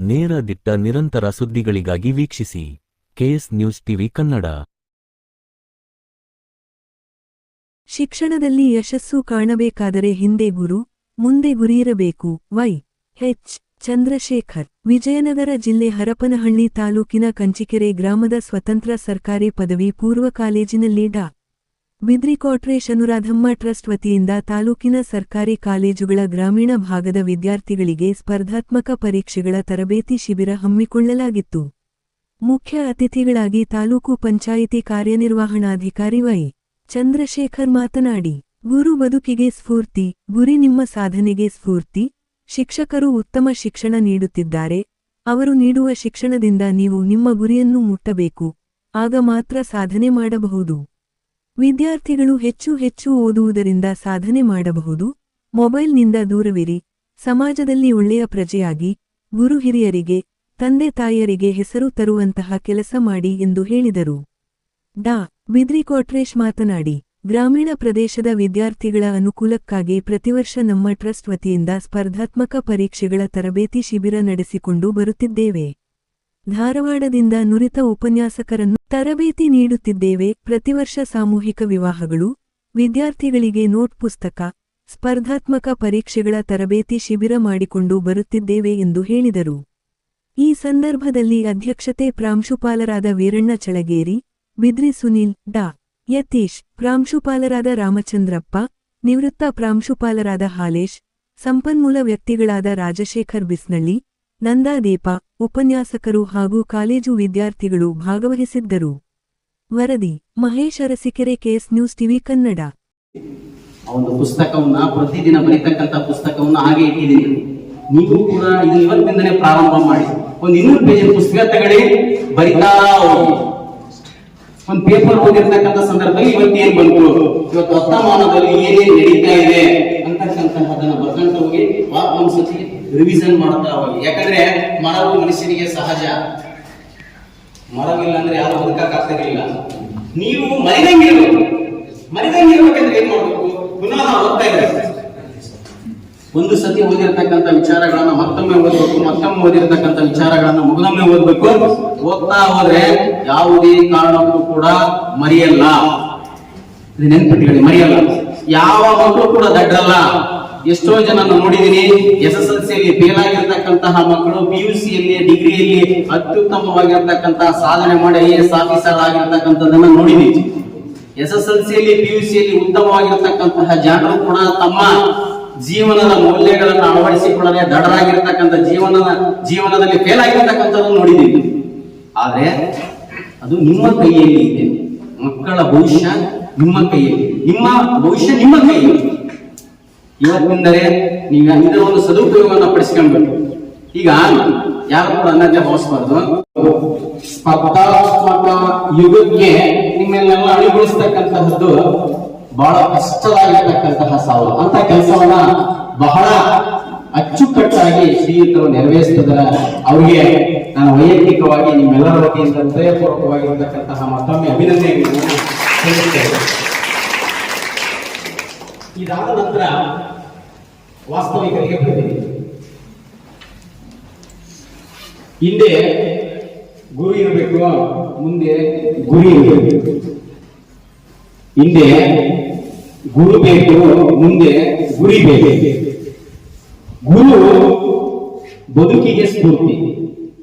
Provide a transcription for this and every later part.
ನೇರ ದಿಟ್ಟ ನಿರಂತರ ಸುದ್ದಿಗಳಿಗಾಗಿ ವೀಕ್ಷಿಸಿ ಕೆಎಸ್ ನ್ಯೂಸ್ ಟಿವಿ ಕನ್ನಡ. ಶಿಕ್ಷಣದಲ್ಲಿ ಯಶಸ್ಸು ಕಾಣಬೇಕಾದರೆ ಹಿಂದೆ ಗುರು, ಮುಂದೆ ಗುರಿಯಿರಬೇಕು. ವೈ. ಎಚ್. ಚಂದ್ರಶೇಖರ್. ವಿಜಯನಗರ ಜಿಲ್ಲೆ ಹರಪನಹಳ್ಳಿ ತಾಲೂಕಿನ ಕಂಚಿಕೆರೆ ಗ್ರಾಮದ ಸ್ವತಂತ್ರ ಸರ್ಕಾರಿ ಪದವಿ ಪೂರ್ವ ಕಾಲೇಜಿನಲ್ಲಿ ಡಾ. ಬಿದ್ರಿ ಕೋಟ್ರೇಶ್ ಅನುರಾಧಮ್ಮ ಟ್ರಸ್ಟ್ ವತಿಯಿಂದ ತಾಲೂಕಿನ ಸರ್ಕಾರಿ ಕಾಲೇಜುಗಳ ಗ್ರಾಮೀಣ ಭಾಗದ ವಿದ್ಯಾರ್ಥಿಗಳಿಗೆ ಸ್ಪರ್ಧಾತ್ಮಕ ಪರೀಕ್ಷೆಗಳ ತರಬೇತಿ ಶಿಬಿರ ಹಮ್ಮಿಕೊಳ್ಳಲಾಗಿತ್ತು. ಮುಖ್ಯ ಅತಿಥಿಗಳಾಗಿ ತಾಲೂಕು ಪಂಚಾಯಿತಿ ಕಾರ್ಯನಿರ್ವಹಣಾಧಿಕಾರಿ ವೈ. ಚಂದ್ರಶೇಖರ್ ಮಾತನಾಡಿ, ಗುರು ಬದುಕಿಗೆ ಸ್ಫೂರ್ತಿ, ಗುರಿ ನಿಮ್ಮ ಸಾಧನೆಗೆ ಸ್ಫೂರ್ತಿ. ಶಿಕ್ಷಕರು ಉತ್ತಮ ಶಿಕ್ಷಣ ನೀಡುತ್ತಿದ್ದಾರೆ. ಅವರು ನೀಡುವ ಶಿಕ್ಷಣದಿಂದ ನೀವು ನಿಮ್ಮ ಗುರಿಯನ್ನು ಮುಟ್ಟಬೇಕು. ಆಗ ಮಾತ್ರ ಸಾಧನೆ ಮಾಡಬಹುದು. ವಿದ್ಯಾರ್ಥಿಗಳು ಹೆಚ್ಚು ಹೆಚ್ಚು ಓದುವುದರಿಂದ ಸಾಧನೆ ಮಾಡಬಹುದು. ಮೊಬೈಲ್ನಿಂದ ದೂರವಿರಿ. ಸಮಾಜದಲ್ಲಿ ಒಳ್ಳೆಯ ಪ್ರಜೆಯಾಗಿ, ಗುರು ಹಿರಿಯರಿಗೆ, ತಂದೆ ತಾಯಿಯರಿಗೆ ಹೆಸರು ತರುವಂತಹ ಕೆಲಸ ಮಾಡಿ ಎಂದು ಹೇಳಿದರು. ಡಾ. ಬಿದ್ರಿ ಕೋಟ್ರೇಶ್ ಮಾತನಾಡಿ, ಗ್ರಾಮೀಣ ಪ್ರದೇಶದ ವಿದ್ಯಾರ್ಥಿಗಳ ಅನುಕೂಲಕ್ಕಾಗಿ ಪ್ರತಿವರ್ಷ ನಮ್ಮ ಟ್ರಸ್ಟ್ ವತಿಯಿಂದ ಸ್ಪರ್ಧಾತ್ಮಕ ಪರೀಕ್ಷೆಗಳ ತರಬೇತಿ ಶಿಬಿರ ನಡೆಸಿಕೊಂಡು ಬರುತ್ತಿದ್ದೇವೆ. ಧಾರವಾಡದಿಂದ ನುರಿತ ಉಪನ್ಯಾಸಕರನ್ನು ತರಬೇತಿ ನೀಡುತ್ತಿದ್ದೇವೆ. ಪ್ರತಿವರ್ಷ ಸಾಮೂಹಿಕ ವಿವಾಹಗಳು, ವಿದ್ಯಾರ್ಥಿಗಳಿಗೆ ನೋಟ್ ಪುಸ್ತಕ, ಸ್ಪರ್ಧಾತ್ಮಕ ಪರೀಕ್ಷೆಗಳ ತರಬೇತಿ ಶಿಬಿರ ಮಾಡಿಕೊಂಡು ಬರುತ್ತಿದ್ದೇವೆ ಎಂದು ಹೇಳಿದರು. ಈ ಸಂದರ್ಭದಲ್ಲಿ ಅಧ್ಯಕ್ಷತೆ ಪ್ರಾಂಶುಪಾಲರಾದ ವೀರಣ್ಣ ಚಳಗೇರಿ, ಬಿದ್ರಿ ಸುನೀಲ್, ಡಾ. ಯತೀಶ್, ಪ್ರಾಂಶುಪಾಲರಾದ ರಾಮಚಂದ್ರಪ್ಪ, ನಿವೃತ್ತ ಪ್ರಾಂಶುಪಾಲರಾದ ಹಾಲೇಶ್, ಸಂಪನ್ಮೂಲ ವ್ಯಕ್ತಿಗಳಾದ ರಾಜಶೇಖರ್ ಬಿಸ್ನಳ್ಳಿ, ನಂದಾದೀಪ, ಉಪನ್ಯಾಸಕರು ಹಾಗೂ ಕಾಲೇಜು ವಿದ್ಯಾರ್ಥಿಗಳು ಭಾಗವಹಿಸಿದ್ದರು. ವರದಿ Mahesh Arasikere, KS news TV Kannada. ಒಂದು ಪುಸ್ತಕವನ್ನ ಪ್ರತಿದಿನ ಬರೀತಕ್ಕಂಥ ಪುಸ್ತಕವನ್ನ ಹಾಗೆ ಇಟ್ಟಿದ್ದೀನಿ. ನೀವು ಕೂಡ ಇದು ಇವತ್ತಿಂದನೇ ಪ್ರಾರಂಭ ಮಾಡಿ. ಒಂದು 200 ಪೇಜ್ ಪುಸ್ತಕ ತಗೊಳ್ಳಿ, ಬರಿತಾ ಹೋಗಿ. ಒಂದು ಪೇಪರ್ ಓದಿರ್ತಕ್ಕಂಥ ಸಂದರ್ಭದಲ್ಲಿ ಇವತ್ತೇನ್ ಬಂತು, ಇವತ್ತು ವರ್ತಮಾನದಲ್ಲಿ ಏನೇನ್ ನಡೀತಾ ಇದೆ ಅಂತಕ್ಕಂತಹದನ್ನ ಬರ್ಕೊಂತ ಹೋಗಿ ಒಂದ್ಸತಿ ರಿವಿಷನ್ ಮಾಡ್ತಾ ಹೋಗಿ. ಯಾಕಂದ್ರೆ ಮರವು ಮನುಷ್ಯನಿಗೆ ಸಹಜ. ಮರವಿಲ್ಲ ಅಂದ್ರೆ ಯಾರು ಬದುಕಕ್ಕಾಗ್ತಿರ್ಲಿಲ್ಲ. ನೀವು ಮರಿದಂಗಿರ್ಬೇಕಂದ್ರೆ ಏನ್ ಮಾಡ್ಬೇಕು, ಪುನಃ ಓದ್ತಾ ಇರ್ಬೇಕು. ಒಂದು ಸತಿ ಓದಿರ್ತಕ್ಕಂಥ ವಿಚಾರಗಳನ್ನ ಮತ್ತೊಮ್ಮೆ ಓದ್ಬೇಕು, ಮತ್ತೊಮ್ಮೆ ಓದಿರ್ತಕ್ಕಂಥ ವಿಚಾರಗಳನ್ನ ಮುಗಿದೊಮ್ಮೆ ಓದ್ಬೇಕು. ಓದ್ತಾ ಹೋದ್ರೆ ಯಾವುದೇ ಕಾರಣಕ್ಕೂ ಕೂಡ ಮರೆಯಲ್ಲ. ನೆನ್ಪಿಟ್ಕೊಳ್ಳಿ, ಮರೆಯಲ್ಲ. ಯಾವ ಮಕ್ಕಳು ಕೂಡ ದಡ್ಡರಲ್ಲ. ಎಷ್ಟೋ ಜನ ನೋಡಿದೀನಿ, SSLCಯಲ್ಲಿ ಫೇಲ್ ಆಗಿರ್ತಕ್ಕಂತಹ ಮಕ್ಕಳು PUCಯಲ್ಲಿ, ಡಿಗ್ರಿಯಲ್ಲಿ ಅತ್ಯುತ್ತಮವಾಗಿರ್ತಕ್ಕಂತಹ ಸಾಧನೆ ಮಾಡಿ IAS ಆಫೀಸರ್ ಆಗಿರ್ತಕ್ಕಂಥದ್ದನ್ನ ನೋಡಿದೀನಿ. SSLCಯಲ್ಲಿ PUCಯಲ್ಲಿ ಉತ್ತಮವಾಗಿರ್ತಕ್ಕಂತಹ ಜನರು ಕೂಡ ತಮ್ಮ ಜೀವನದ ಮೌಲ್ಯಗಳನ್ನು ಅಳವಡಿಸಿಕೊಳ್ಳದೆ ದಡರಾಗಿರ್ತಕ್ಕಂಥ ಜೀವನದಲ್ಲಿ ಫೇಲ್ ಆಗಿರ್ತಕ್ಕಂಥದ್ದು ನೋಡಿದ್ದೀವಿ. ಆದ್ರೆ ಅದು ನಿಮ್ಮ ಕೈಯಲ್ಲಿ ಇದೆ. ಮಕ್ಕಳ ಭವಿಷ್ಯ ನಿಮ್ಮ ಕೈಯಲ್ಲಿ, ನಿಮ್ಮ ಭವಿಷ್ಯ ನಿಮ್ಮ ಕೈಯಲ್ಲಿ. ಇವತ್ತಿಂದರೆ ನೀವು ಇದರ ಒಂದು ಸದುಪಯೋಗವನ್ನು ಪಡಿಸ್ಕೊಳ್ಬೇಕು. ಈಗ ಯಾರು ಕೂಡ ಅನ್ನದೇ ಭಾವಿಸಬಾರ್ದು. ಸ್ಪರ್ಧಾತ್ಮಕ ಯುಗಕ್ಕೆ ನಿಮ್ಮೆಲ್ಲ ಅಣಿಗೊಳಿಸ್ತಕ್ಕಂತಹದ್ದು ಬಹಳ ಕಷ್ಟವಾಗಿರ್ತಕ್ಕಂತಹ ಸಾವು. ಅಂತ ಕೆಲಸವನ್ನ ಬಹಳ ಅಚ್ಚುಕಟ್ಟಾಗಿ ಶ್ರೀಯುತರು ನೆರವೇರಿಸಿದರೆ ಅವರಿಗೆ ನಾನು ವೈಯಕ್ತಿಕವಾಗಿ ನಿಮ್ಮೆಲ್ಲರ ವತಿಯಿಂದ ಹೃದಯಪೂರ್ವಕವಾಗಿರ್ತಕ್ಕಂತಹ ಮತ್ತೊಮ್ಮೆ ಅಭಿನಂದನೆಗಳನ್ನು ಸಲ್ಲಿಸುತ್ತೇನೆ. ಇದಾದ ನಂತರ ವಾಸ್ತವಿಕರಿಗೆ ಬರ್ತೀನಿ. ಹಿಂದೆ ಗುರು ಇರಬೇಕು, ಮುಂದೆ ಗುರಿ ಇರಬೇಕು. ಹಿಂದೆ ಗುರು ಬೇಕು, ಮುಂದೆ ಗುರಿ ಬೇಕು. ಗುರು ಬದುಕಿಗೆ ಸ್ಫೂರ್ತಿ,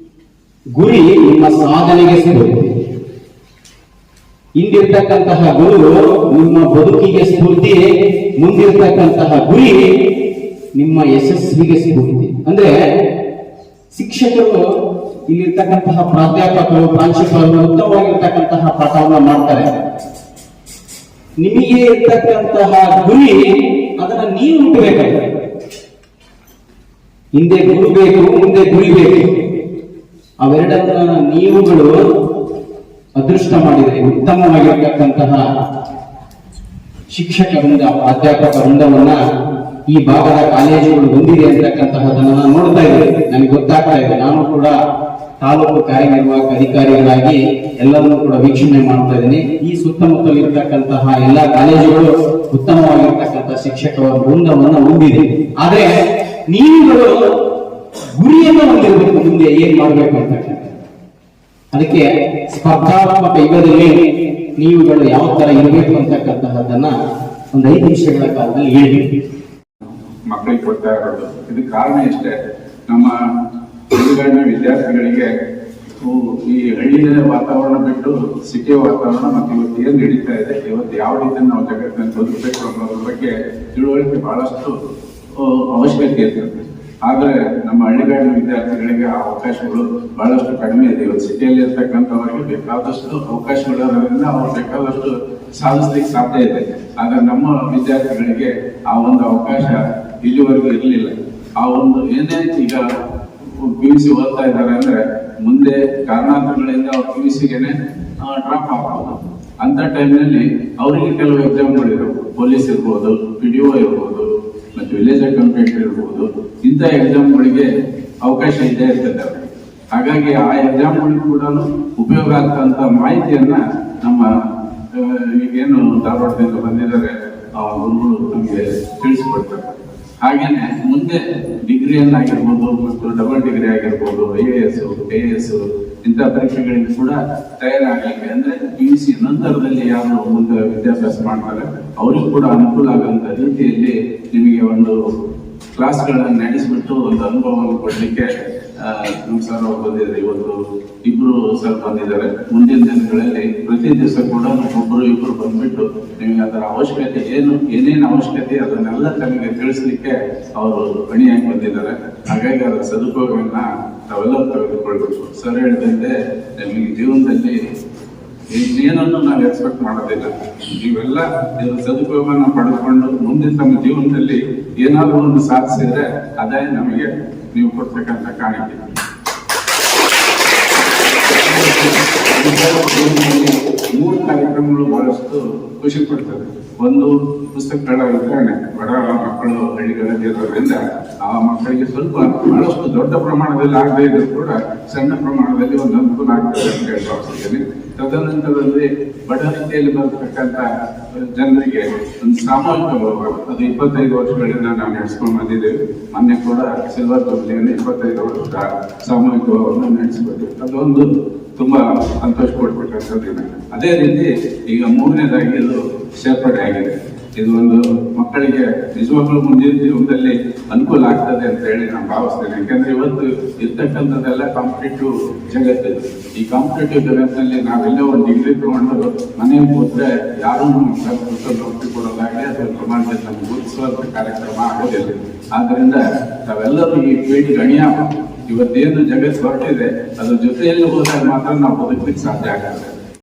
ಗುರಿ ನಿಮ್ಮ ಸಾಧನೆಗೆ ಸ್ಫೂರ್ತಿ. ಹಿಂದಿರ್ತಕ್ಕಂತಹ ಗುರು ನಿಮ್ಮ ಬದುಕಿಗೆ ಸ್ಫೂರ್ತಿ, ಮುಂದಿರ್ತಕ್ಕಂತಹ ಗುರಿ ನಿಮ್ಮ ಯಶಸ್ವಿಗೆ ಸ್ಫೂರ್ತಿ. ಅಂದ್ರೆ ಶಿಕ್ಷಕರು, ಇಲ್ಲಿರ್ತಕ್ಕಂತಹ ಪ್ರಾಧ್ಯಾಪಕರು, ಪ್ರಾಂಶುಪಾಲರು ಉತ್ತಮವಾಗಿರ್ತಕ್ಕಂತಹ ಪಾಠವನ್ನು ಮಾಡ್ತಾರೆ. ನಿಮಗೆ ಇರ್ತಕ್ಕಂತಹ ಗುರಿ ಅದನ್ನ ನೀವು ಮುಟ್ಟಬೇಕಾಗಿದೆ. ಹಿಂದೆ ಗುರು ಬೇಕು, ಮುಂದೆ ಗುರಿ ಬೇಕು. ಅವೆರಡನ್ನ ನೀವುಗಳು ಅದೃಷ್ಟ ಮಾಡಿದರೆ ಉತ್ತಮವಾಗಿರ್ತಕ್ಕಂತಹ ಶಿಕ್ಷಕ ವೃಂದ, ಪ್ರಾಧ್ಯಾಪಕ ವೃಂದವನ್ನ ಈ ಭಾಗದ ಕಾಲೇಜುಗಳು ಹೊಂದಿದೆ ಅಂತಕ್ಕಂತಹದನ್ನ ನಾನು ನೋಡ್ತಾ ಇದ್ದೇನೆ. ನನಗೆ ಗೊತ್ತಾಗ್ತಾ ಇದೆ. ನಾನು ಕೂಡ ತಾಲೂಕು ಕಾರ್ಯನಿರ್ವಾಹಕ ಅಧಿಕಾರಿಗಳಾಗಿ ಎಲ್ಲರನ್ನೂ ಕೂಡ ವೀಕ್ಷಣೆ ಮಾಡ್ತಾ ಇದ್ದೀನಿ. ಈ ಸುತ್ತಮುತ್ತಲಿರ್ತಕ್ಕಂತಹ ಎಲ್ಲಾ ಕಾಲೇಜುಗಳು ಉತ್ತಮವಾಗಿರ್ತಕ್ಕಂತಹ ಶಿಕ್ಷಕ ವೃಂದವನ್ನು ಹೊಂದಿದೆ. ಆದ್ರೆ ನೀವುಗಳು ಗುರಿಯನ್ನು ಹೊಂದಿರಬೇಕು ಮುಂದೆ ಏನ್ ಮಾಡ್ಬೇಕು ಅಂತ. ಅದಕ್ಕೆ ಸ್ಪರ್ಧಾತ್ಮಕ ಯುಗದಲ್ಲಿ ನೀವುಗಳು ಯಾವ ತರ ಇರಬೇಕು ಅಂತಕ್ಕಂತಹದ್ದನ್ನ ಒಂದು 5 ನಿಮಿಷಗಳ ಕಾಲದಲ್ಲಿ ಹೇಳಿ ಮಕ್ಕಳಿಗೆ ಕೊಡ್ತಾ ಇರೋದು. ಇದಕ್ಕೆ ಕಾರಣ ಇಷ್ಟೇ, ನಮ್ಮ ಹಳ್ಳಿಗಾಡಿನ ವಿದ್ಯಾರ್ಥಿಗಳಿಗೆ ಈ ಹಳ್ಳಿಯ ವಾತಾವರಣ ಬಿಟ್ಟು ಸಿಟಿಯ ವಾತಾವರಣ ಮತ್ತು ಇವತ್ತು ಏನ್ ನಡೀತಾ ಇದೆ, ಇವತ್ತು ಯಾವ ರೀತಿ ನಾವು ಜಗತ್ತನ್ನು ಬದುಕಬೇಕು ಅನ್ನೋದ್ರ ಬಗ್ಗೆ ತಿಳುವಳಿಕೆ ಬಹಳಷ್ಟು ಅವಶ್ಯಕತೆ ಇರ್ತದೆ. ಆದ್ರೆ ನಮ್ಮ ಹಳ್ಳಿಗಾಡಿನ ವಿದ್ಯಾರ್ಥಿಗಳಿಗೆ ಆ ಅವಕಾಶಗಳು ಬಹಳಷ್ಟು ಕಡಿಮೆ ಇದೆ. ಇವತ್ತು ಸಿಟಿಯಲ್ಲಿ ಇರ್ತಕ್ಕಂಥವ್ರಿಗೆ ಬೇಕಾದಷ್ಟು ಅವಕಾಶಗಳಿರೋದ್ರಿಂದ ಅವ್ರು ಬೇಕಾದಷ್ಟು ಸಾಧಿಸ್ಲಿಕ್ಕೆ ಸಾಧ್ಯ ಇದೆ. ಆದ್ರೆ ನಮ್ಮ ವಿದ್ಯಾರ್ಥಿಗಳಿಗೆ ಆ ಒಂದು ಅವಕಾಶ ಇಲ್ಲಿವರೆಗೂ ಇರಲಿಲ್ಲ. ಆ ಒಂದು ಏನೇ ಈಗ PUC ಓದ್ತಾ ಇದ್ದಾರೆ ಅಂದ್ರೆ ಮುಂದೆ ಕಾರಣಾಂತರಗಳಿಂದ ಅವ್ರು PUCಗೆನೆ ಡ್ರಾಪ್ ಆಗ್ಬೋದು. ಅಂತ ಟೈಮ್ನಲ್ಲಿ ಅವರಿಗೆ ಕೆಲವು ಎಕ್ಸಾಮ್ಗಳಿರೋದು, ಪೊಲೀಸ್ ಇರ್ಬೋದು, PDO ಇರ್ಬೋದು, ಮತ್ತು ವಿಲೇಜ್ ಅಕೌಂಟೆಂಟ್ ಇರ್ಬೋದು, ಇಂಥ ಎಕ್ಸಾಮ್ಗಳಿಗೆ ಅವಕಾಶ ಇದ್ದೇ ಇರ್ತದೆ ಅವ್ರಿಗೆ. ಹಾಗಾಗಿ ಆ ಎಕ್ಸಾಮ್ಗಳಿಗೂ ಕೂಡ ಉಪಯೋಗ ಆಗ್ತಂತ ಮಾಹಿತಿಯನ್ನ ನಮ್ಮ ಈಗೇನು ಧಾರವಾಡದಿಂದ ಬಂದಿದ್ದಾರೆ ಆ ಗುರುಗಳು ನಮಗೆ ತಿಳಿಸ್ಕೊಡ್ತಾರೆ. ಹಾಗೇನೆ ಮುಂದೆ ಡಿಗ್ರಿಯನ್ನಾಗಿರ್ಬೋದು ಮತ್ತು ಡಬಲ್ ಡಿಗ್ರಿ ಆಗಿರ್ಬೋದು, IAS, KS ಇಂಥ ಪರೀಕ್ಷೆಗಳಿಗೆ ಕೂಡ ತಯಾರಾಗಲಿಕ್ಕೆ ಅಂದ್ರೆ PUC ನಂತರದಲ್ಲಿ ಯಾರು ಮುಂದೆ ವಿದ್ಯಾಭ್ಯಾಸ ಮಾಡ್ತಾರೆ ಅವರಿಗೂ ಕೂಡ ಅನುಕೂಲ ಆಗುವಂತ ರೀತಿಯಲ್ಲಿ ನಿಮಗೆ ಒಂದು ಕ್ಲಾಸ್ಗಳನ್ನು ನಡೆಸಿಬಿಟ್ಟು ಒಂದು ಅನುಭವವನ್ನು ಕೊಡ್ಲಿಕ್ಕೆ ನಮ್ಮ ಸರ್ ಅವ್ರು ಬಂದಿದ್ದಾರೆ. ಇವತ್ತು 2 ಸರ್ ಬಂದಿದ್ದಾರೆ. ಮುಂದಿನ ದಿನಗಳಲ್ಲಿ ಪ್ರತಿ ದಿವಸ ಕೂಡ 1-2 ಬಂದ್ಬಿಟ್ಟು ನಿಮಗೆ ಅದರ ಅವಶ್ಯಕತೆ ಏನೇನು ಅವಶ್ಯಕತೆ ಅದನ್ನೆಲ್ಲ ತಮಗೆ ತಿಳಿಸ್ಲಿಕ್ಕೆ ಅವರು ಗಣಿಯಾಗಿ ಬಂದಿದ್ದಾರೆ. ಹಾಗಾಗಿ ಅದರ ಸದುಪಯೋಗವನ್ನ ನಾವೆಲ್ಲ ತೆಗೆದುಕೊಳ್ಬೇಕು. ಸರ್ ಹೇಳಿದಂತೆ ನಿಮಗೆ ಜೀವನದಲ್ಲಿ ಏನನ್ನು ನಾವು ಎಕ್ಸ್ಪೆಕ್ಟ್ ಮಾಡೋದಿಲ್ಲ. ನೀವೆಲ್ಲ ಇದರ ಸದುಪಯೋಗವನ್ನು ಪಡೆದುಕೊಂಡು ಮುಂದಿನ ತಮ್ಮ ಜೀವನದಲ್ಲಿ ಏನಾದರೂ ಒಂದು ಸಾಧಿಸಿದ್ರೆ ಅದೇ ನಮಗೆ ನೀವು ಕೊಡ್ತಕ್ಕಂಥ ಕಾಣಿಕೆ. 3 ಕಾರ್ಯಕ್ರಮಗಳು ಬಹಳಷ್ಟು ಖುಷಿ ಪಡ್ತದೆ. ಒಂದು ಪುಸ್ತಕಗಳ ವಿತರಣೆ, ಬಡ ಮಕ್ಕಳು ಹಳ್ಳಿಗಳಲ್ಲಿ ಇರೋದ್ರಿಂದ ಆ ಮಕ್ಕಳಿಗೆ ಸ್ವಲ್ಪ ಬಹಳಷ್ಟು ದೊಡ್ಡ ಪ್ರಮಾಣದಲ್ಲಿ ಆಗದೇ ಇದ್ರೂ ಕೂಡ ಸಣ್ಣ ಪ್ರಮಾಣದಲ್ಲಿ ಒಂದು ಅನುಕೂಲ ಆಗ್ತದೆ ಅಂತ ಹೇಳ್ತಿದ್ದೇನೆ. ತದನಂತರದಲ್ಲಿ ಬಡ ರೀತಿಯಲ್ಲಿ ಬರತಕ್ಕಂಥ ಜನರಿಗೆ ಒಂದು ಸಾಮೂಹಿಕ ಬರಬೇಕು. ಅದು 25 ವರ್ಷಗಳಿಂದ ನಾವು ನಡೆಸ್ಕೊಂಡು ಬಂದಿದ್ದೇವೆ. ಮೊನ್ನೆ ಕೂಡ ಸಿಲ್ವರ್ ಜೂಬ್ಲಿಯಲ್ಲಿ 25 ವರ್ಷ ಸಾಮೂಹಿಕ ನಡೆಸಿಕೊಟ್ಟಿವಿ. ಅದೊಂದು ತುಂಬಾ ಸಂತೋಷ ಕೊಡ್ಬೇಕಂತದ್ದು. ಅದೇ ರೀತಿ ಈಗ 3ನೇದಾಗಿ ಇದು ಸೇರ್ಪಡೆ ಆಗಿದೆ. ಇದು ಒಂದು ಮಕ್ಕಳಿಗೆ ನಿಜವಾಗ್ಲೂ ಮುಂದಿನ ಜೀವನದಲ್ಲಿ ಅನುಕೂಲ ಆಗ್ತದೆ ಅಂತ ಹೇಳಿ ನಾನು ಭಾವಿಸ್ತೇನೆ. ಯಾಕಂದ್ರೆ ಇವತ್ತು ಇರ್ತಕ್ಕಂಥದ್ದೆಲ್ಲ ಕಾಂಪಿಟೇಟಿವ್ ಜಗತ್ತಿದೆ. ಈ ಕಾಂಪಿಟೇಟಿವ್ ಜಗತ್ತಿನಲ್ಲಿ ನಾವೆಲ್ಲ ಒಂದು ಡಿಗ್ರಿ ತಗೊಂಡು ಮನೆಯಲ್ಲಿ ಕೂತ್ರೆ ಯಾರೂ ನೌಕರಿ ಕೊಡೋದಾಗಲಿ ಅಥವಾ ಸಮಾಜದಲ್ಲಿ ನಮ್ಗೆ ಗುರುತಿಸುವಂತ ಕಾರ್ಯಕ್ರಮ ಆಗೋದಿಲ್ಲ. ಆದ್ರಿಂದ ನಾವೆಲ್ಲರೂ ಈ ಫೀಲ್ಡ್ ಗಣಿಯಾಗಬೇಕು. ಇವತ್ತೇನು ಜಗತ್ತು ಹೊರಟಿದೆ ಅದ್ರ ಜೊತೆಯಲ್ಲಿ ಹೋದಾಗ ಮಾತ್ರ ನಾವು ಬದುಕಲಿಕ್ಕೆ ಸಾಧ್ಯ ಆಗ್ತದೆ.